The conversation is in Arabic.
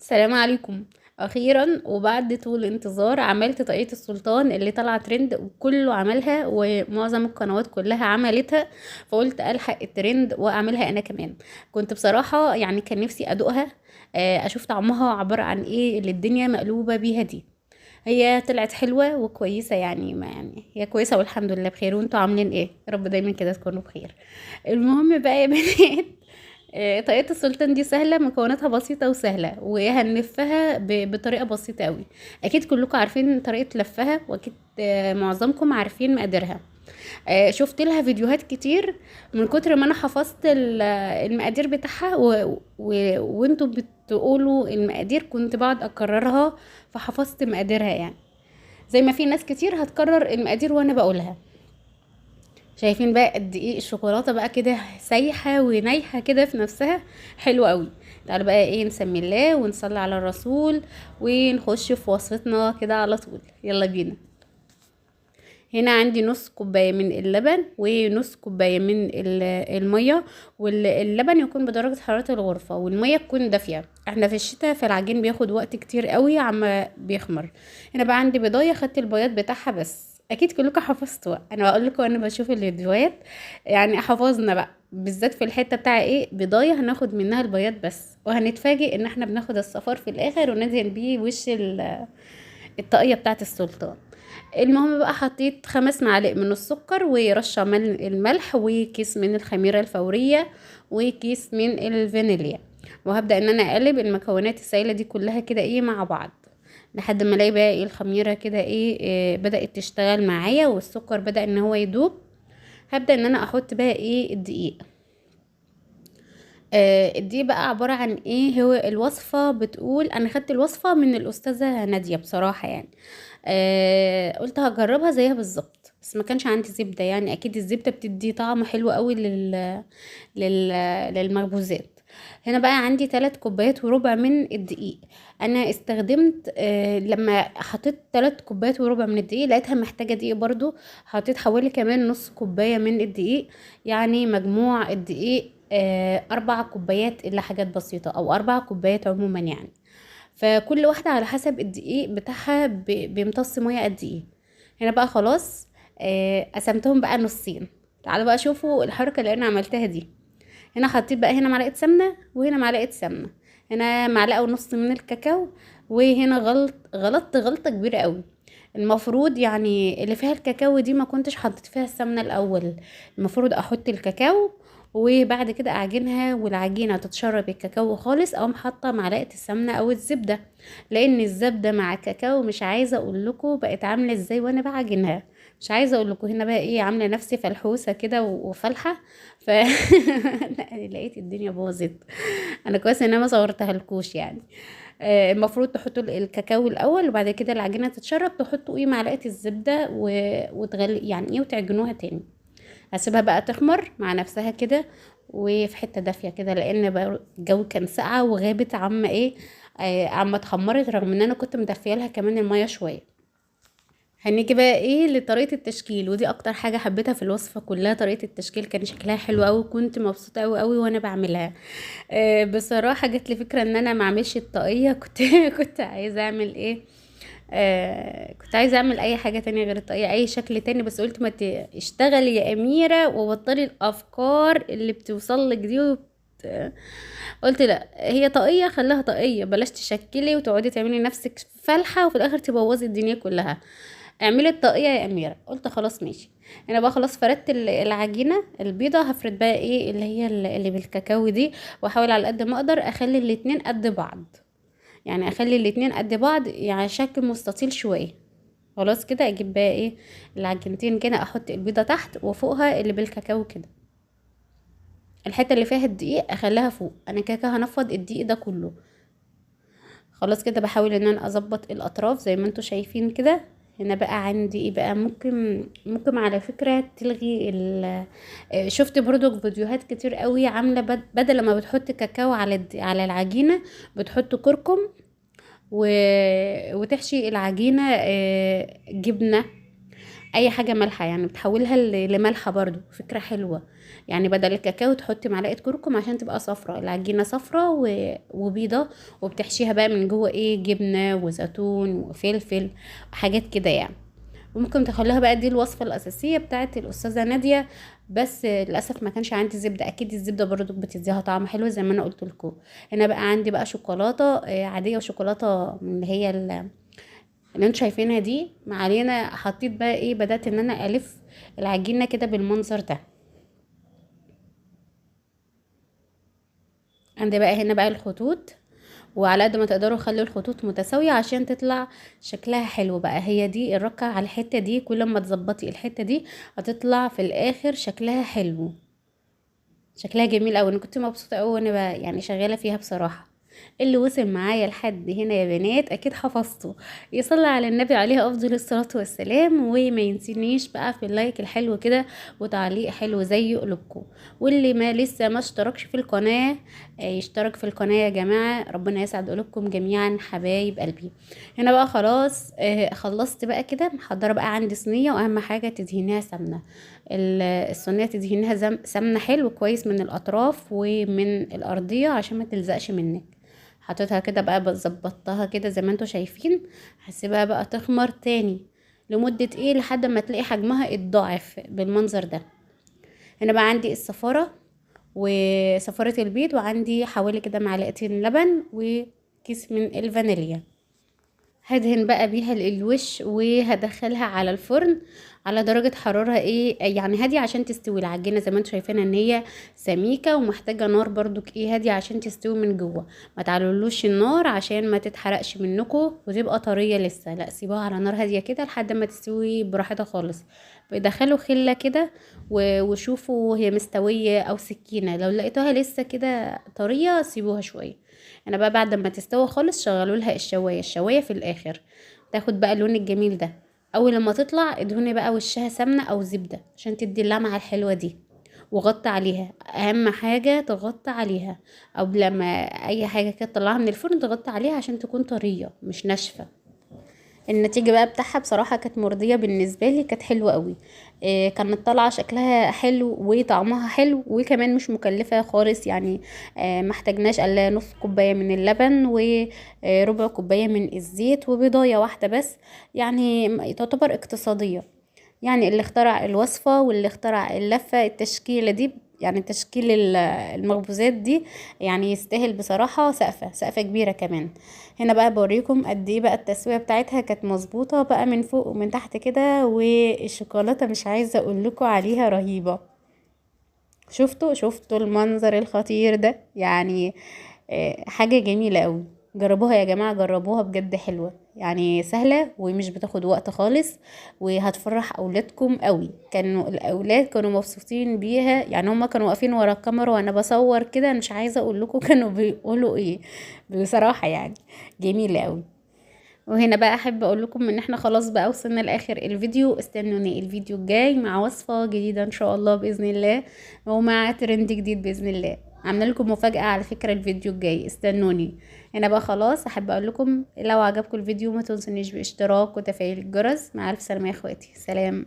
السلام عليكم. اخيرا وبعد طول انتظار عملت طاقية السلطان اللي طالعه ترند وكله عملها ومعظم القنوات كلها عملتها. فقلت الحق الترند واعملها انا كمان. كنت بصراحة يعني كان نفسي ادوقها. اشوف طعمها عبارة عن ايه اللي الدنيا مقلوبة بيها دي. هي طلعت حلوة وكويسة يعني ما يعني هي كويسة والحمد لله بخير. وانتوا عاملين ايه؟ يا رب دايما كده تكونوا بخير. المهم بقى يا بنات. طريقة السلطان دي سهلة، مكوناتها بسيطة وسهلة وهنلفها بطريقة بسيطة قوي. اكيد كلكم عارفين طريقة لفها واكيد معظمكم عارفين مقاديرها. شفت لها فيديوهات كتير. من كتر ما انا حفظت المقادير بتاعها وانتوا بتقولوا المقادير كنت بقعد اكررها. فحفظت مقاديرها يعني. زي ما في ناس كتير هتكرر المقادير وانا بقولها. شايفين بقى قد ايه الشوكولاته بقى كده سايحه ونايحه كده في نفسها. حلوه قوي. تعالوا بقى ايه نسمي الله ونصلي على الرسول ونخش في وصفتنا كده على طول. يلا بينا. هنا عندي نص كوبايه من اللبن ونص كوبايه من الميه. واللبن يكون بدرجه حراره الغرفه والميه تكون دافيه. احنا في الشتاء فالعجين بياخد وقت كتير قوي عما بيخمر. هنا بقى عندي بيضايه خدت البياض بتاعها بس. اكيد كلكم حفظتوا، انا بقول لكم انا بشوف الفيديوهات. يعني حفظنا بقى بالذات في الحته بتاع ايه بيضايه هناخد منها البياض بس وهنتفاجئ ان احنا بناخد الصفار في الاخر وندهن بيه وش الطاقية بتاعت السلطان. المهم بقى حطيت 5 معالق من السكر ورشة من الملح وكيس من الخميرة الفورية وكيس من الفانيليا. وهبدأ ان انا اقلب المكونات السائلة دي كلها كده ايه مع بعض لحد ما الاقي بقى ايه الخميرة كده إيه بدأت تشتغل معايا والسكر بدأ ان هو يدوب. هبدأ ان انا احط بقى ايه الدقيق. دي بقى عبارة عن ايه هو الوصفة بتقول انا خدت الوصفة من الاستاذة نادية بصراحة يعني. قلت هجربها زيها بالظبط بس ما كانش عندي زبدة يعني اكيد الزبدة بتدي طعم حلو قوي لل... للمخبوزات. هنا بقى عندي 3 كوبايات وربع من الدقيق. انا استخدمت لما حطيت 3 كوبايات وربع من الدقيق لقيتها محتاجة دقيق برضو. حطيت حوالي كمان نص كوباية من الدقيق. يعني مجموع الدقيق 4 كوبايات الا حاجات بسيطة او 4 كوبايات عموما يعني. فكل واحدة على حسب الدقيق بتاعها بيمتص مية قد ايه. هنا بقى خلاص. قسمتهم بقى نصين. تعالوا بقى شوفوا الحركة اللي انا عملتها دي. هنا حطيت بقى هنا معلقة سمنة وهنا معلقة سمنة. هنا معلقة ونص من الكاكاو. وهنا غلطت غلطة كبيرة قوي. المفروض يعني اللي فيها الكاكاو دي ما كنتش حطيت فيها السمنة الاول. المفروض احط الكاكاو وبعد كده اعجنها والعجينة تتشرب الكاكاو خالص او حاطة معلقة السمنة او الزبدة. لان الزبدة مع الكاكاو مش عايزة اقول لكم بقت عاملة ازاي وانا بعجنها. مش عايزة اقول لكم هنا بقى ايه عاملة نفسي فلحوسة كده وفلحة. ف لا، لقيت الدنيا باظت. انا كويس ان انا ما صورتها لكوش يعني. المفروض تحطوا الكاكاو الاول وبعد كده العجينه تتشرب تحطوا ايه معلقه الزبده وتغلي يعني ايه وتعجنوها تاني. هسيبها بقى تخمر مع نفسها كده. وفي حته دافيه كده لان بقى الجو كان ساقعه وغابت عما ايه. عما اتخمرت رغم ان انا كنت مدفيه لها كمان الميه شويه. هنيجي بقى ايه لطريقة التشكيل ودي اكتر حاجة حبيتها في الوصفة كلها. طريقة التشكيل كان شكلها حلو قوي وكنت مبسوطة قوي قوي وانا بعملها. بصراحة جت لي فكرة ان انا ما اعملش الطاقية كنت كنت عايزة اعمل ايه. كنت عايزة اعمل اي حاجة تانية غير الطاقية اي شكل تاني بس قلت ما اشتغلي يا اميرة وبطلي الافكار اللي بتوصل لك دي قلت لا هي طاقية خليها طاقية بلاش تشكلي وتقعدي تعملي نفسك فالحة وفي الاخر تبوظي الدنيا كلها. اعملي الطاقية يا اميرة قلت خلاص ماشي. انا بقى خلاص فردت العجينة البيضة هفرد بقى ايه اللي هي اللي بالكاكاو دي. واحاول على قد ما اقدر اخلي الاتنين قد بعض. يعني اخلي الاتنين قد بعض يعني شكل مستطيل شوية. خلاص كده اجيب بقى ايه العجينتين كده احط البيضة تحت وفوقها اللي بالكاكاو كده. الحتة اللي فيها الدقيق اخليها فوق انا كده كده هنفض الدقيق ده كله. خلاص كده بحاول ان انا اظبط الاطراف زي ما انتوا شايفين كده. هنا بقى عندي ايه بقى ممكن على فكرة تلغي شفت برضو فيديوهات كتير قوي عاملة بدل ما بتحط كاكاو على العجينة بتحط كركم و... وتحشي العجينة جبنة. اي حاجه مالحه يعني بتحولها لملحه برضو، فكره حلوه. يعني بدل الكاكاو تحطي معلقه كركم عشان تبقى صفرة، العجينه صفرة وبيضه. وبتحشيها بقى من جوه ايه، جبنه وزيتون وفلفل، حاجات كده يعني. وممكن تخليها بقى دي الوصفة الأساسية بتاعت الأستاذة نادية. بس للأسف ما كانش عندي زبدة، أكيد الزبدة برضو بتديها طعم حلو زي ما أنا قلت لكم. هنا بقى عندي بقى شوكولاتة عادية، وشوكولاتة من اللي هي اللي انتوا شايفينها دي. ما علينا، حطيت بقى ايه، بدأت ان انا ألف العجينة كده بالمنظر ده. عندي بقى هنا بقى الخطوط، وعلى قد ما تقدروا خلي الخطوط متساوية عشان تطلع شكلها حلو. بقى هي دي الركة على الحتة دي، كل ما تظبطي الحتة دي هتطلع في الاخر شكلها حلو، شكلها جميل اوي. انا كنت مبسوطة اوي وانا بقى يعني شغالة فيها بصراحة. اللي وصل معايا لحد هنا يا بنات اكيد حفظته. يصلي على النبي عليه افضل الصلاة والسلام، وما ينسينيش بقى في اللايك الحلو كده وتعليق حلو زي قلوبكم. واللي ما لسه ما اشتركش في القناة يشترك في القناة يا جماعة. ربنا يسعد قلوبكم جميعا حبايب قلبي. هنا بقى خلاص خلصت بقى كده، محضرة بقى عندي صينية، واهم حاجة تدهنيها سمنة. الصينية تدهنيها سمنة حلو كويس من الاطراف ومن الارضية عشان ما تلزقش منك. حطيتها كده بقى، ظبطتها كده زي ما انتوا شايفين. هسيبها بقى تخمر تاني لمدة ايه، لحد ما تلاقي حجمها اتضاعف بالمنظر ده. هنا بقى عندي الصفارة وصفارة البيض، وعندي حوالي كده معلقتين لبن وكيس من الفانيليا. هدهن بقى بيها الوش وهدخلها على الفرن على درجة حرارة ايه يعني هادية عشان تستوي العجينة. زي ما انتوا شايفين ان هي سميكة ومحتاجة نار برضو ايه هادية عشان تستوي من جوه. ما تعلولوش النار عشان ما تتحرقش منكم وتبقى طرية لسه، لا سيبوها على نار هادية كده لحد ما تستوي براحتها خالص. بيدخلوا خلة كده وشوفوا هي مستوية، او سكينة لو لقيتوها لسه كده طرية سيبوها شوية. انا بقى بعد ما تستوي خالص شغلوا لها الشوايه في الاخر، تاخد بقى اللون الجميل ده. اول لما تطلع ادهني بقى وشها سمنه او زبده عشان تدي اللمعه الحلوه دي. وغطي عليها، اهم حاجه تغطي عليها. او لما اي حاجه كده تطلعها من الفرن تغطي عليها عشان تكون طريه مش ناشفه. النتيجة بقى بتاعها بصراحة كانت مرضية بالنسبة لي، كانت حلوة قوي. كانت طالعة شكلها حلو وطعمها حلو وكمان مش مكلفة خالص يعني. ما احتاجناش الا نص كوباية من اللبن وربع كوباية من الزيت وبيضاية واحدة بس. يعني تعتبر اقتصادية. يعني اللي اخترع الوصفة واللي اخترع اللفة التشكيلة دي، يعني تشكيل المخبوزات دي، يعني يستاهل بصراحة سقفة سقفة كبيرة كمان. هنا بقى بوريكم قد ايه بقى التسوية بتاعتها كانت مظبوطة بقى من فوق ومن تحت كده، والشوكولاتة مش عايزة اقول لكم عليها رهيبة. شفتوا المنظر الخطير ده يعني. حاجة جميلة قوي. جربوها يا جماعة، جربوها بجد حلوة يعني، سهلة ومش بتاخد وقت خالص. وهتفرح اولادكم قوي. كانوا الاولاد كانوا مبسوطين بيها يعني، هما كانوا واقفين ورا الكاميرا وانا بصور كده، مش عايزة اقول لكم كانوا بيقولوا ايه بصراحة يعني. جميلة قوي. وهنا بقى احب اقول لكم ان احنا خلاص بقى وصلنا لاخر الفيديو. استنوني الفيديو الجاي مع وصفة جديدة ان شاء الله باذن الله، ومع ترند جديد باذن الله. عامله لكم مفاجأة على فكرة الفيديو الجاي، استنوني. هنا بقى خلاص احب اقول لكم لو عجبكم الفيديو ما تنسونيش باشتراك وتفعيل الجرس. مع الف سلامة يا اخواتي، سلام.